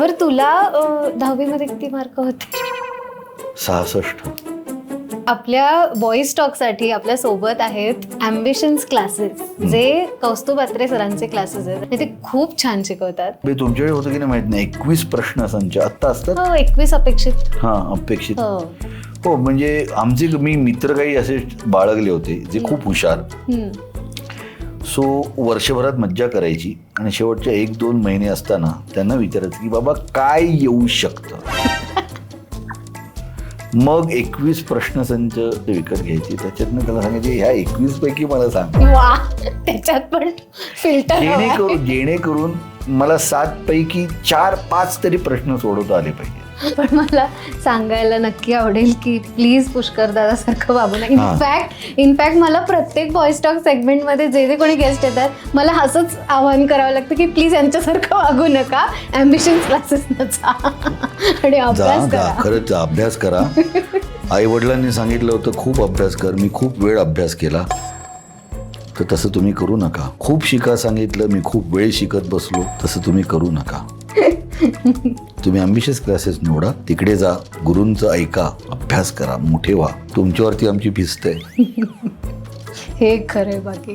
बरं तुला 10वी मध्ये किती मार्क होते? 66. आपल्या बॉईज टॉक साठी आपल्या सोबत आहेत ॲम्बिशन्स क्लासेस, जे कौस्तुभ अत्रे सरांचे क्लासेस आहेत. ते खूप छान शिकवतात. तुमच्याकडे होतं की नाही माहित नाही, 21 प्रश्न संच आत्ता असतात. हो, 21 अपेक्षित. हा, अपेक्षित. हो. हो, म्हणजे आमचे मी मित्र काही असे बाळगले होते जे खूप हुशार. सो वर्षभरात मज्जा करायची आणि शेवटच्या 1-2 महिने असताना त्यांना विचारायचं की बाबा काय येऊ शकतं. मग 21 प्रश्नसंच ते विकत घ्यायचे. त्याच्यातनं त्याला सांगायचे ह्या 21 पैकी मला सांग. वा, त्याच्यात पण फिल्टर. जेणेकरून मला 7 पैकी 4-5 तरी प्रश्न सोडवता आले पाहिजे. पण मला सांगायला नक्की आवडेल की प्लीज पुष्कर दादा सारखं वागू नका. इनफॅक्ट मला प्रत्येक बॉईज टॉक सेगमेंट मध्ये जे जे कोणी गेस्ट येतात मला असंच आवाहन करावं लागतं की प्लीज यांच्यासारखं वागू नका, ॲम्बिशन क्लासेस जा आणि अभ्यास करा. खरंच अभ्यास करा. आई वडिलांनी सांगितलं होतं खूप अभ्यास कर, मी खूप वेळ अभ्यास केला, तर तसं तुम्ही करू नका. खूप शिका सांगितलं, मी खूप वेळ शिकत बसलो, तसं तुम्ही करू नका. तुम्ही ॲम्बिशियस क्लासेस निवडा, तिकडे जा, गुरूंचं ऐका, अभ्यास करा, मोठे व्हा. तुमच्यावरती आमची भिस्त आहे. हे खरंय. बाकी